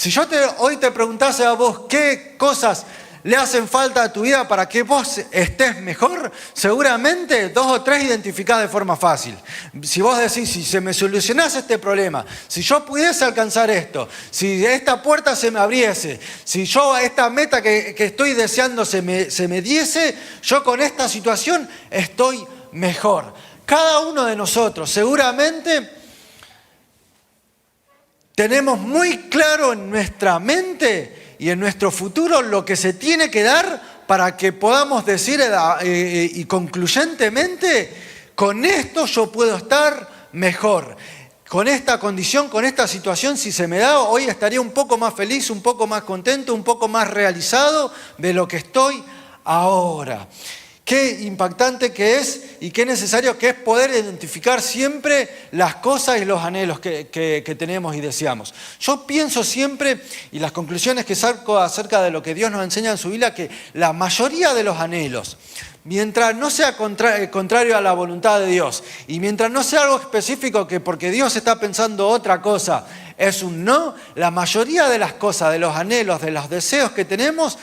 Si yo hoy te preguntase a vos qué cosas le hacen falta a tu vida para que vos estés mejor, seguramente 2 o 3 identificás de forma fácil. Si vos decís, si se me solucionase este problema, si yo pudiese alcanzar esto, si esta puerta se me abriese, si yo esta meta que estoy deseando se me diese, yo con esta situación estoy mejor. Cada uno de nosotros seguramente tenemos muy claro en nuestra mente y en nuestro futuro lo que se tiene que dar para que podamos decir y concluyentemente, con esto yo puedo estar mejor. Con esta condición, con esta situación, si se me da, hoy estaría un poco más feliz, un poco más contento, un poco más realizado de lo que estoy ahora. Qué impactante que es y qué necesario que es poder identificar siempre las cosas y los anhelos que tenemos y deseamos. Yo pienso siempre, y las conclusiones que saco acerca de lo que Dios nos enseña en su Biblia, que la mayoría de los anhelos, mientras no sea contrario a la voluntad de Dios y mientras no sea algo específico que porque Dios está pensando otra cosa es un no, la mayoría de las cosas, de los anhelos, de los deseos que tenemos,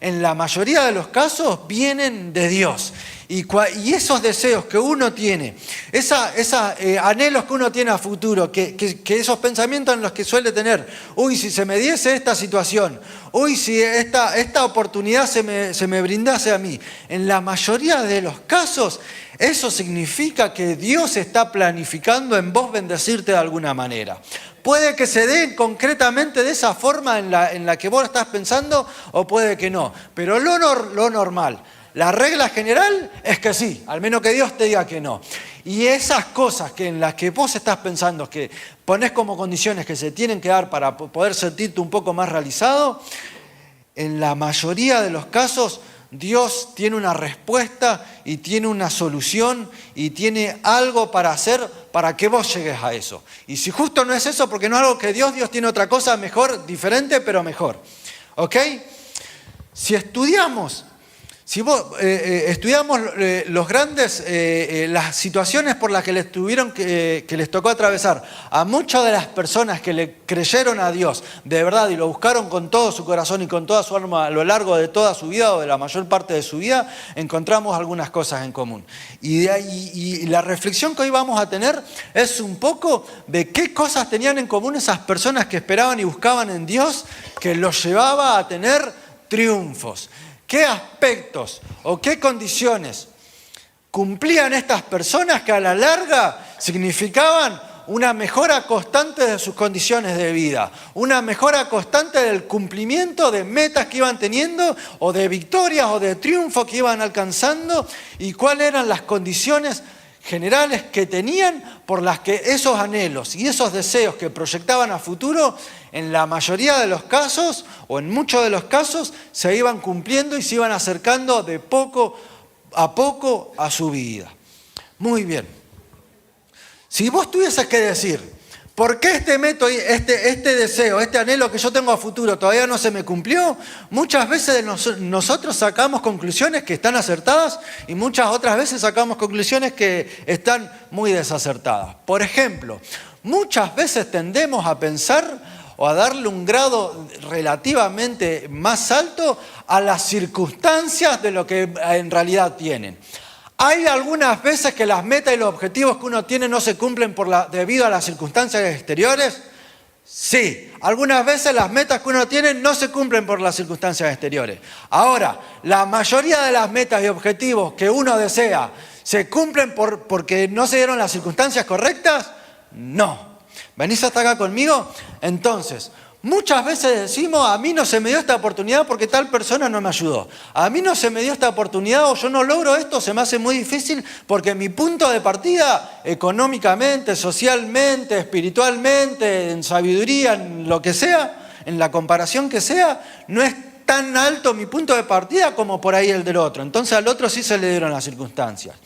en la mayoría de los casos vienen de Dios. Y esos deseos que uno tiene, esos anhelos que uno tiene a futuro, que esos pensamientos en los que suele tener, uy, si se me diese esta situación, uy, si esta oportunidad se me brindase a mí, en la mayoría de los casos, eso significa que Dios está planificando en vos bendecirte de alguna manera. Puede que se dé concretamente de esa forma en la que vos estás pensando o puede que no. Pero lo normal, la regla general es que sí, al menos que Dios te diga que no. Y esas cosas en las que vos estás pensando, que ponés como condiciones que se tienen que dar para poder sentirte un poco más realizado, en la mayoría de los casos Dios tiene una respuesta y tiene una solución y tiene algo para hacer para que vos llegues a eso. Y si justo no es eso, porque no es algo que Dios tiene otra cosa mejor, diferente, pero mejor. ¿Ok? Si estudiamos los grandes, las situaciones por las que les tocó atravesar a muchas de las personas que le creyeron a Dios de verdad y lo buscaron con todo su corazón y con toda su alma a lo largo de toda su vida o de la mayor parte de su vida, encontramos algunas cosas en común. Y la reflexión que hoy vamos a tener es un poco de qué cosas tenían en común esas personas que esperaban y buscaban en Dios que los llevaba a tener triunfos. ¿Qué aspectos o qué condiciones cumplían estas personas que a la larga significaban una mejora constante de sus condiciones de vida, una mejora constante del cumplimiento de metas que iban teniendo o de victorias o de triunfos que iban alcanzando y cuáles eran las condiciones generales que tenían por las que esos anhelos y esos deseos que proyectaban a futuro en la mayoría de los casos o en muchos de los casos se iban cumpliendo y se iban acercando de poco a su vida. Muy bien. Si vos tuvieses que decir, ¿por qué este método, este deseo, este anhelo que yo tengo a futuro todavía no se me cumplió? Muchas veces nosotros sacamos conclusiones que están acertadas y muchas otras veces sacamos conclusiones que están muy desacertadas. Por ejemplo, muchas veces tendemos a pensar o a darle un grado relativamente más alto a las circunstancias de lo que en realidad tienen. ¿Hay algunas veces que las metas y los objetivos que uno tiene no se cumplen debido a las circunstancias exteriores? Sí. Algunas veces las metas que uno tiene no se cumplen por las circunstancias exteriores. Ahora, la mayoría de las metas y objetivos que uno desea, ¿se cumplen porque no se dieron las circunstancias correctas? No. ¿Venís hasta acá conmigo? Entonces, muchas veces decimos, a mí no se me dio esta oportunidad porque tal persona no me ayudó. A mí no se me dio esta oportunidad o yo no logro esto, se me hace muy difícil porque mi punto de partida, económicamente, socialmente, espiritualmente, en sabiduría, en lo que sea, en la comparación que sea, no es tan alto mi punto de partida como por ahí el del otro. Entonces al otro sí se le dieron las circunstancias.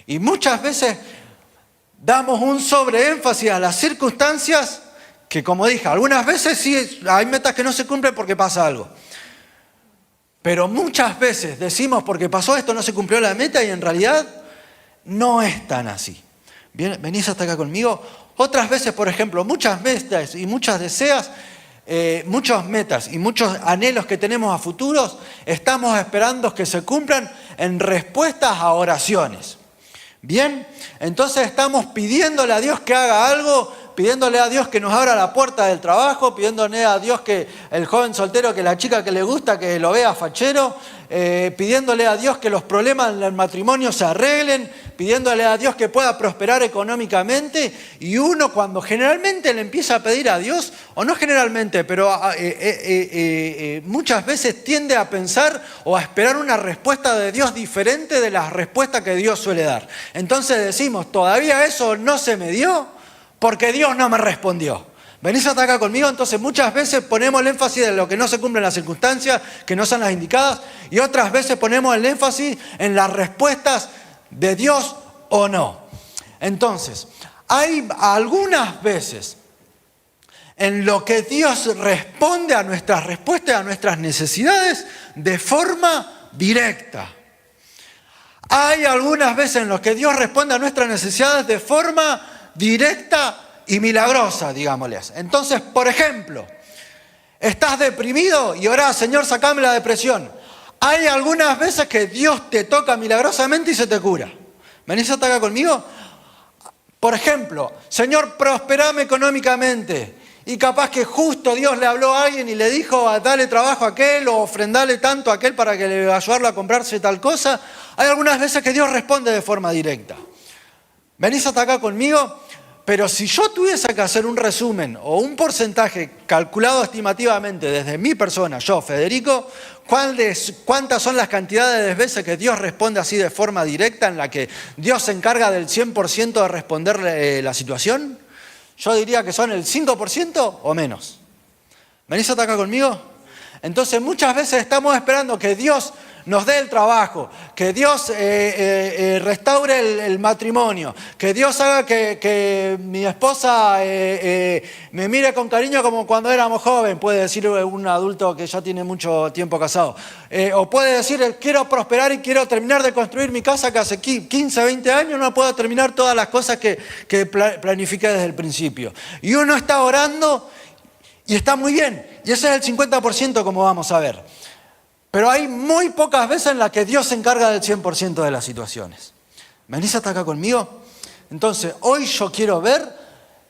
Y muchas veces damos un sobreénfasis a las circunstancias que, como dije, algunas veces sí hay metas que no se cumplen porque pasa algo. Pero muchas veces decimos porque pasó esto no se cumplió la meta y en realidad no es tan así. ¿Venís hasta acá conmigo? Otras veces, por ejemplo, muchas metas y muchas deseas muchas metas y muchos anhelos que tenemos a futuros, estamos esperando que se cumplan en respuestas a oraciones. Bien, entonces estamos pidiéndole a Dios que haga algo, pidiéndole a Dios que nos abra la puerta del trabajo, pidiéndole a Dios que el joven soltero, que la chica que le gusta, que lo vea fachero, pidiéndole a Dios que los problemas en el matrimonio se arreglen, pidiéndole a Dios que pueda prosperar económicamente. Y uno cuando generalmente le empieza a pedir a Dios, o no generalmente, pero muchas veces tiende a pensar o a esperar una respuesta de Dios diferente de la respuesta que Dios suele dar. Entonces decimos, todavía eso no se me dio, porque Dios no me respondió. ¿Venís hasta acá conmigo? Entonces muchas veces ponemos el énfasis en lo que no se cumple en las circunstancias, que no son las indicadas, y otras veces ponemos el énfasis en las respuestas de Dios o no. Entonces, hay algunas veces en lo que Dios responde a nuestras respuestas, a nuestras necesidades, de forma directa. Hay algunas veces en las que Dios responde a nuestras necesidades de forma directa y milagrosa, digámosles. Entonces, por ejemplo, estás deprimido y orás, Señor, sacame la depresión. Hay algunas veces que Dios te toca milagrosamente y se te cura. ¿Venís hasta acá conmigo? Por ejemplo, Señor, prosperame económicamente. Y capaz que justo Dios le habló a alguien y le dijo, dale trabajo a aquel o ofrendale tanto a aquel para que le ayudarlo a comprarse tal cosa. Hay algunas veces que Dios responde de forma directa. ¿Venís hasta acá conmigo? Pero si yo tuviese que hacer un resumen o un porcentaje calculado estimativamente desde mi persona, yo, Federico, ¿cuántas son las cantidades de veces que Dios responde así de forma directa, en la que Dios se encarga del 100% de responderle la situación? Yo diría que son el 5% o menos. ¿Venís hasta acá conmigo? Entonces muchas veces estamos esperando que Dios nos dé el trabajo, que Dios restaure el matrimonio, que Dios haga que mi esposa me mire con cariño como cuando éramos jóvenes, puede decir un adulto que ya tiene mucho tiempo casado. O puede decir, quiero prosperar y quiero terminar de construir mi casa que hace 15, 20 años no puedo terminar todas las cosas que planifiqué desde el principio. Y uno está orando y está muy bien, y ese es el 50% como vamos a ver. Pero hay muy pocas veces en las que Dios se encarga del 100% de las situaciones. ¿Venís hasta acá conmigo? Entonces, hoy yo quiero ver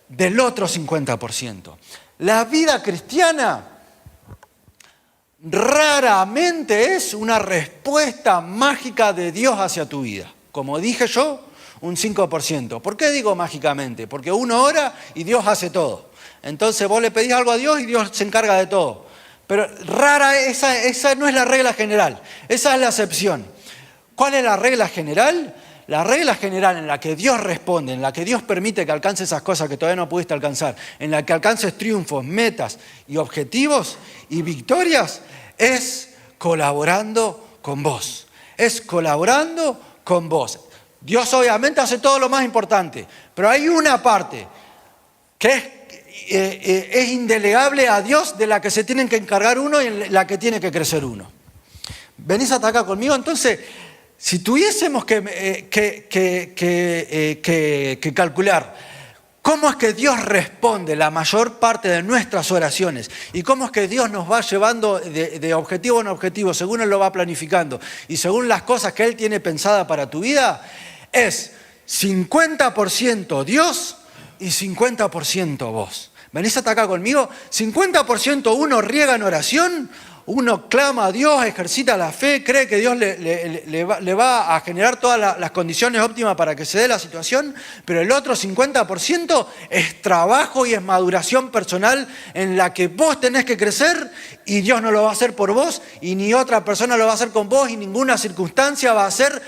del otro 50%. La vida cristiana raramente es una respuesta mágica de Dios hacia tu vida. Como dije yo, un 5%. ¿Por qué digo mágicamente? Porque uno ora y Dios hace todo. Entonces vos le pedís algo a Dios y Dios se encarga de todo. Pero esa no es la regla general, esa es la excepción. ¿Cuál es la regla general? La regla general en la que Dios responde, en la que Dios permite que alcances esas cosas que todavía no pudiste alcanzar, en la que alcances triunfos, metas y objetivos y victorias, es colaborando con vos. Es colaborando con vos. Dios obviamente hace todo lo más importante, pero hay una parte que es indelegable a Dios, de la que se tienen que encargar uno y en la que tiene que crecer uno. ¿Venís hasta acá conmigo? Entonces, si tuviésemos que calcular cómo es que Dios responde la mayor parte de nuestras oraciones y cómo es que Dios nos va llevando de objetivo en objetivo según Él lo va planificando y según las cosas que Él tiene pensada para tu vida, es 50% Dios y 50% vos. ¿Venís hasta acá conmigo? 50% uno riega en oración, uno clama a Dios, ejercita la fe, cree que Dios le va a generar todas las condiciones óptimas para que se dé la situación, pero el otro 50% es trabajo y es maduración personal en la que vos tenés que crecer y Dios no lo va a hacer por vos y ni otra persona lo va a hacer con vos y ninguna circunstancia va a hacer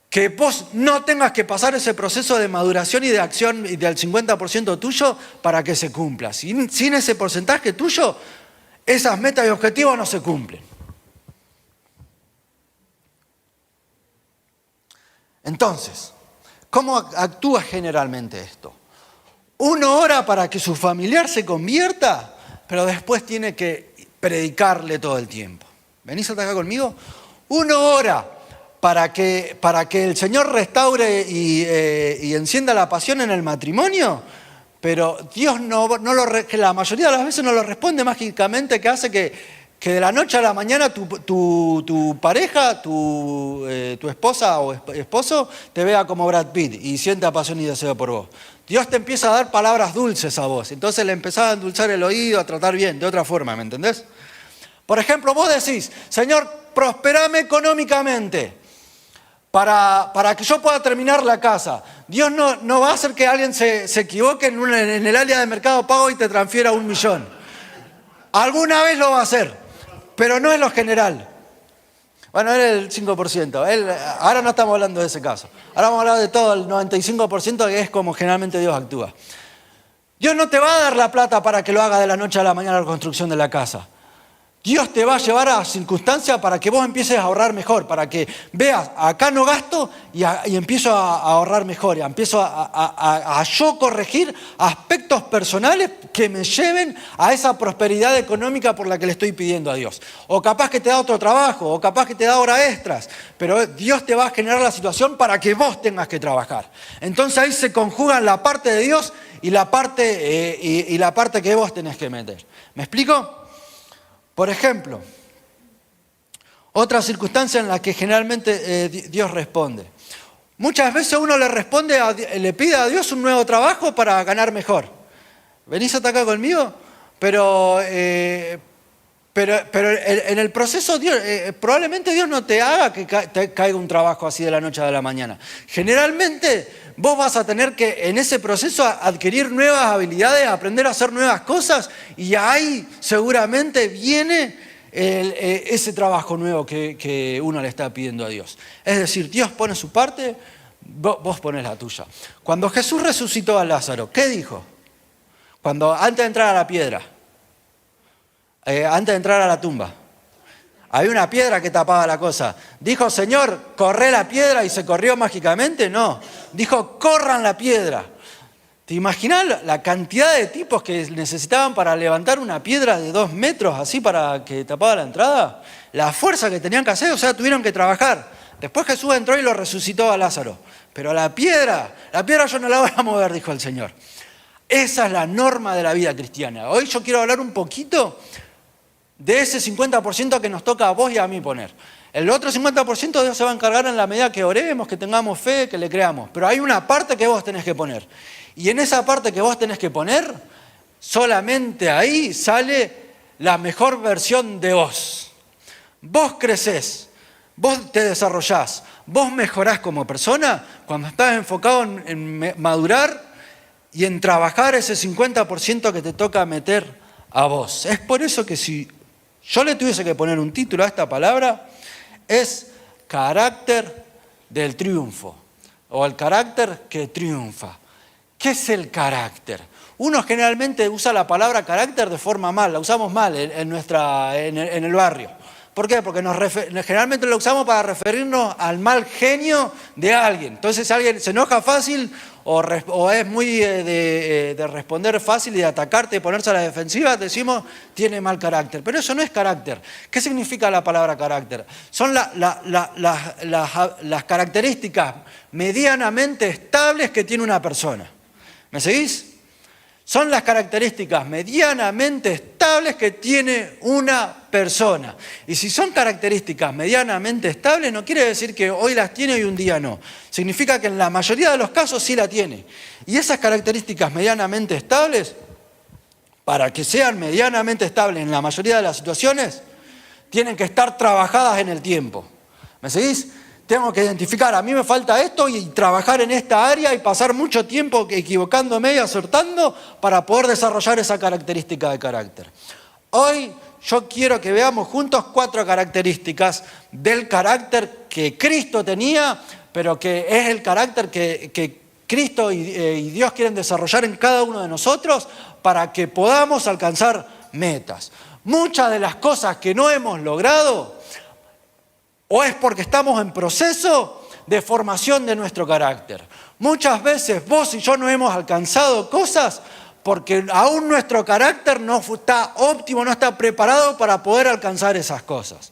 que vos no tengas que pasar ese proceso de maduración y de acción del 50% tuyo para que se cumpla. Sin ese porcentaje tuyo, esas metas y objetivos no se cumplen. Entonces, ¿cómo actúa generalmente esto? Uno ora para que su familiar se convierta, pero después tiene que predicarle todo el tiempo. ¿Venís hasta acá conmigo? Uno ora para que el Señor restaure y encienda la pasión en el matrimonio, pero Dios que la mayoría de las veces no lo responde mágicamente, que hace que de la noche a la mañana tu pareja, tu esposa o esposo te vea como Brad Pitt y sienta pasión y deseo por vos. Dios te empieza a dar palabras dulces a vos, entonces le empezás a endulzar el oído, a tratar bien, de otra forma, ¿me entendés? Por ejemplo, vos decís, Señor, prosperame económicamente para que yo pueda terminar la casa. Dios no va a hacer que alguien se equivoque en el área de Mercado Pago y te transfiera 1 millón. Alguna vez lo va a hacer, pero no es lo general. Bueno, era el 5%. Ahora no estamos hablando de ese caso. Ahora vamos a hablar de todo el 95% que es como generalmente Dios actúa. Dios no te va a dar la plata para que lo haga de la noche a la mañana la construcción de la casa. Dios te va a llevar a circunstancias para que vos empieces a ahorrar mejor, para que veas, acá no gasto y empiezo a ahorrar mejor, y empiezo a yo corregir aspectos personales que me lleven a esa prosperidad económica por la que le estoy pidiendo a Dios. O capaz que te da otro trabajo, o capaz que te da horas extras, pero Dios te va a generar la situación para que vos tengas que trabajar. Entonces ahí se conjugan la parte de Dios y la parte que vos tenés que meter. ¿Me explico? Por ejemplo, otra circunstancia en la que generalmente Dios responde. Muchas veces uno le pide a Dios un nuevo trabajo para ganar mejor. ¿Venís hasta acá conmigo? Pero en el proceso probablemente Dios no te haga que te caiga un trabajo así de la noche a la mañana. Generalmente vos vas a tener que en ese proceso adquirir nuevas habilidades, aprender a hacer nuevas cosas y ahí seguramente viene ese trabajo nuevo que uno le está pidiendo a Dios. Es decir, Dios pone su parte, vos pones la tuya. Cuando Jesús resucitó a Lázaro, ¿qué dijo? Antes de entrar a la piedra, antes de entrar a la tumba, había una piedra que tapaba la cosa. Dijo, Señor, corre la piedra y se corrió mágicamente. No, dijo, corran la piedra. ¿Te imaginas la cantidad de tipos que necesitaban para levantar una piedra de 2 metros así para que tapaba la entrada? La fuerza que tenían que hacer, o sea, tuvieron que trabajar. Después Jesús entró y lo resucitó a Lázaro. Pero la piedra yo no la voy a mover, dijo el Señor. Esa es la norma de la vida cristiana. Hoy yo quiero hablar un poquito de ese 50% que nos toca a vos y a mí poner. El otro 50% Dios se va a encargar en la medida que oremos, que tengamos fe, que le creamos. Pero hay una parte que vos tenés que poner. Y en esa parte que vos tenés que poner, solamente ahí sale la mejor versión de vos. Vos crecés, vos te desarrollás, vos mejorás como persona cuando estás enfocado en madurar y en trabajar ese 50% que te toca meter a vos. Es por eso que si yo le tuviese que poner un título a esta palabra, es carácter del triunfo, o el carácter que triunfa. ¿Qué es el carácter? Uno generalmente usa la palabra carácter de forma mal, la usamos mal en el barrio. ¿Por qué? Porque generalmente lo usamos para referirnos al mal genio de alguien. Entonces, si alguien se enoja fácil o es muy de responder fácil y de atacarte y ponerse a la defensiva, decimos, tiene mal carácter. Pero eso no es carácter. ¿Qué significa la palabra carácter? Son las características medianamente estables que tiene una persona. ¿Me seguís? Son las características medianamente estables que tiene una persona. Y si son características medianamente estables, no quiere decir que hoy las tiene y un día no. Significa que en la mayoría de los casos sí la tiene. Y esas características medianamente estables, para que sean medianamente estables en la mayoría de las situaciones, tienen que estar trabajadas en el tiempo. ¿Me seguís? Tengo que identificar, a mí me falta esto y trabajar en esta área y pasar mucho tiempo equivocándome y acertando para poder desarrollar esa característica de carácter. Hoy yo quiero que veamos juntos 4 características del carácter que Cristo tenía, pero que es el carácter que Cristo y Dios quieren desarrollar en cada uno de nosotros para que podamos alcanzar metas. Muchas de las cosas que no hemos logrado o es porque estamos en proceso de formación de nuestro carácter. Muchas veces vos y yo no hemos alcanzado cosas porque aún nuestro carácter no está óptimo, no está preparado para poder alcanzar esas cosas.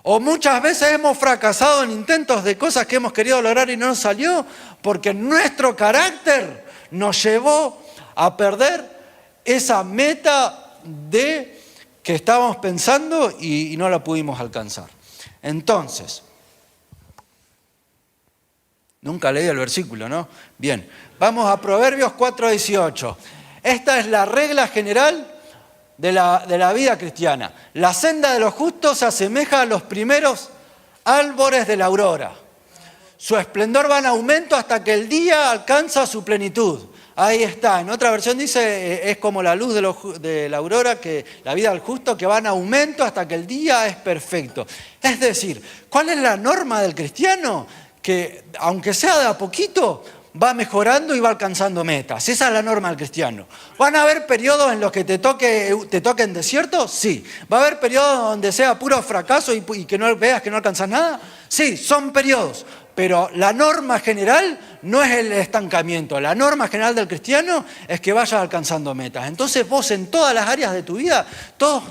O muchas veces hemos fracasado en intentos de cosas que hemos querido lograr y no nos salió porque nuestro carácter nos llevó a perder esa meta que estábamos pensando y no la pudimos alcanzar. Entonces, nunca leí el versículo, ¿no? Bien, vamos a Proverbios 4:18. Esta es la regla general de la vida cristiana. La senda de los justos se asemeja a los primeros árboles de la aurora. Su esplendor va en aumento hasta que el día alcanza su plenitud. Ahí está. En otra versión dice, es como la luz de la aurora, que la vida del justo, que va en aumento hasta que el día es perfecto. Es decir, ¿cuál es la norma del cristiano? Que aunque sea de a poquito, va mejorando y va alcanzando metas. Esa es la norma del cristiano. ¿Van a haber periodos en los que te toquen desiertos? Sí. ¿Va a haber periodos donde sea puro fracaso y que no veas que no alcanzas nada? Sí, son periodos. Pero la norma general no es el estancamiento. La norma general del cristiano es que vayas alcanzando metas. Entonces vos en todas las áreas de tu vida, todos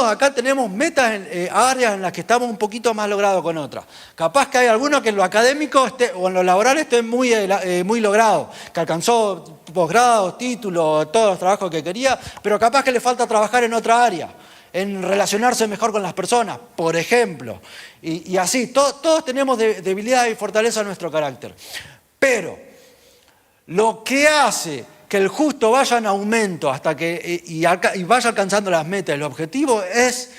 acá tenemos metas, áreas en las que estamos un poquito más logrados con otras. Capaz que hay alguno que en lo académico o en lo laboral esté muy logrado, que alcanzó posgrados, títulos, todos los trabajos que quería, pero capaz que le falta trabajar en otra área, en relacionarse mejor con las personas, por ejemplo. Y así, todos tenemos debilidades y fortalezas en nuestro carácter. Pero lo que hace que el justo vaya en aumento hasta que y vaya alcanzando las metas, el objetivo es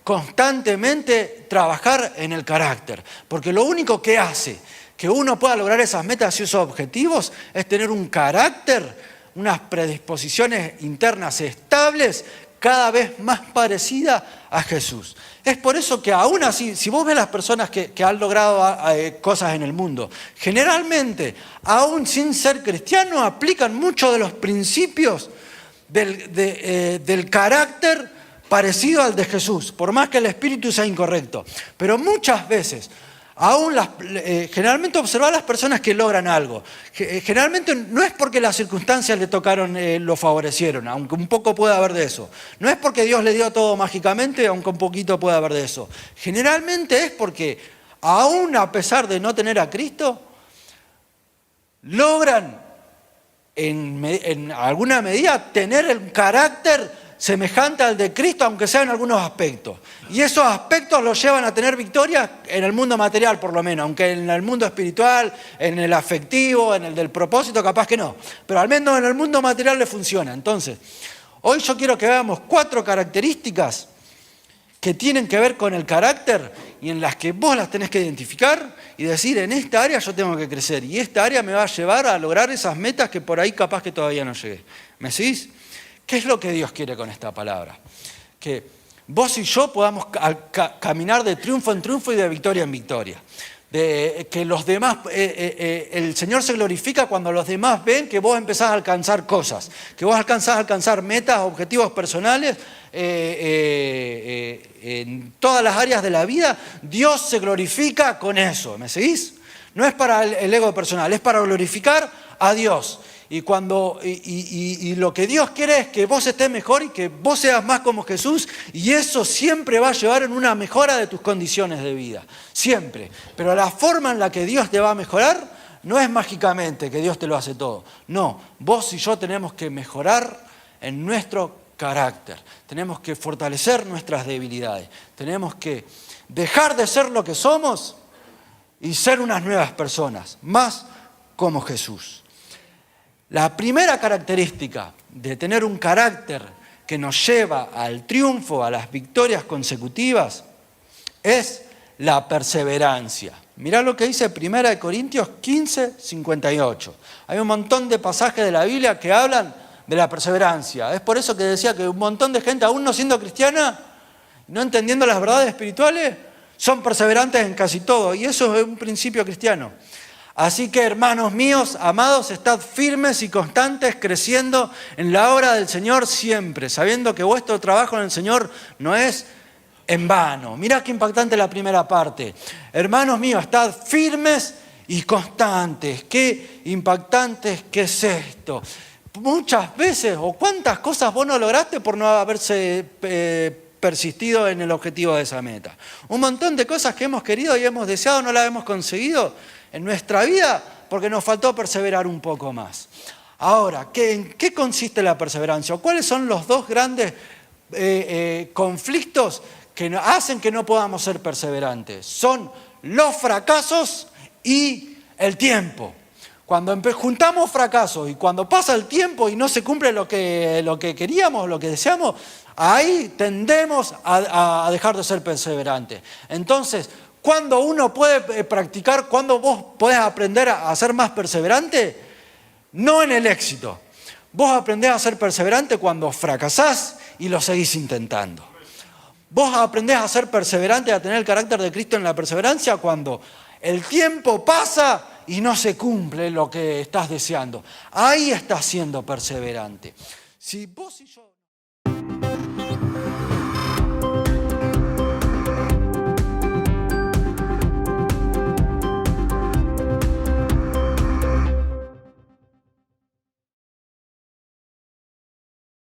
constantemente trabajar en el carácter. Porque lo único que hace que uno pueda lograr esas metas y esos objetivos es tener un carácter, unas predisposiciones internas estables, cada vez más parecida a Jesús. Es por eso que aún así, si vos ves las personas que han logrado cosas en el mundo, generalmente, aún sin ser cristianos, aplican muchos de los principios del carácter parecido al de Jesús, por más que el espíritu sea incorrecto. Pero muchas veces, aún generalmente observar a las personas que logran algo. Generalmente no es porque las circunstancias le tocaron, lo favorecieron, aunque un poco puede haber de eso. No es porque Dios le dio todo mágicamente, aunque un poquito puede haber de eso. Generalmente es porque, aún a pesar de no tener a Cristo, logran en alguna medida tener el carácter semejante al de Cristo, aunque sea en algunos aspectos. Y esos aspectos los llevan a tener victorias en el mundo material, por lo menos, aunque en el mundo espiritual, en el afectivo, en el del propósito, capaz que no. Pero al menos en el mundo material le funciona. Entonces, hoy yo quiero que veamos 4 características que tienen que ver con el carácter y en las que vos las tenés que identificar y decir, en esta área yo tengo que crecer y esta área me va a llevar a lograr esas metas que por ahí capaz que todavía no llegué. ¿Me seguís? ¿Qué es lo que Dios quiere con esta palabra? Que vos y yo podamos caminar de triunfo en triunfo y de victoria en victoria. Que los demás, el Señor se glorifica cuando los demás ven que vos empezás a alcanzar cosas, que vos alcanzás a alcanzar metas, objetivos personales, en todas las áreas de la vida. Dios se glorifica con eso, ¿me seguís? No es para el ego personal, es para glorificar a Dios. Y lo que Dios quiere es que vos estés mejor y que vos seas más como Jesús, y eso siempre va a llevar en una mejora de tus condiciones de vida, siempre. Pero la forma en la que Dios te va a mejorar no es mágicamente que Dios te lo hace todo. No, vos y yo tenemos que mejorar en nuestro carácter, tenemos que fortalecer nuestras debilidades, tenemos que dejar de ser lo que somos y ser unas nuevas personas, más como Jesús. La primera característica de tener un carácter que nos lleva al triunfo, a las victorias consecutivas, es la perseverancia. Mirá lo que dice 1 Corintios 15, 58. Hay un montón de pasajes de la Biblia que hablan de la perseverancia. Es por eso que decía que un montón de gente, aún no siendo cristiana, no entendiendo las verdades espirituales, son perseverantes en casi todo. Y eso es un principio cristiano. Así que, hermanos míos, amados, estad firmes y constantes, creciendo en la obra del Señor siempre, sabiendo que vuestro trabajo en el Señor no es en vano. Mirá qué impactante la primera parte. Hermanos míos, estad firmes y constantes. Qué impactante que es esto. Muchas veces, o cuántas cosas vos no lograste por no haberse persistido en el objetivo de esa meta. Un montón de cosas que hemos querido y hemos deseado no las hemos conseguido en nuestra vida porque nos faltó perseverar un poco más. Ahora, ¿en qué consiste la perseverancia? ¿Cuáles son los dos grandes conflictos que hacen que no podamos ser perseverantes? Son los fracasos y el tiempo. Cuando juntamos fracasos y cuando pasa el tiempo y no se cumple lo que queríamos, lo que deseamos, ahí tendemos a dejar de ser perseverantes. Entonces, ¿cuándo uno puede practicar, cuándo vos podés aprender a ser más perseverante? No en el éxito. Vos aprendés a ser perseverante cuando fracasás y lo seguís intentando. Vos aprendés a ser perseverante, a tener el carácter de Cristo en la perseverancia cuando el tiempo pasa y no se cumple lo que estás deseando. Ahí estás siendo perseverante. Si vos y yo...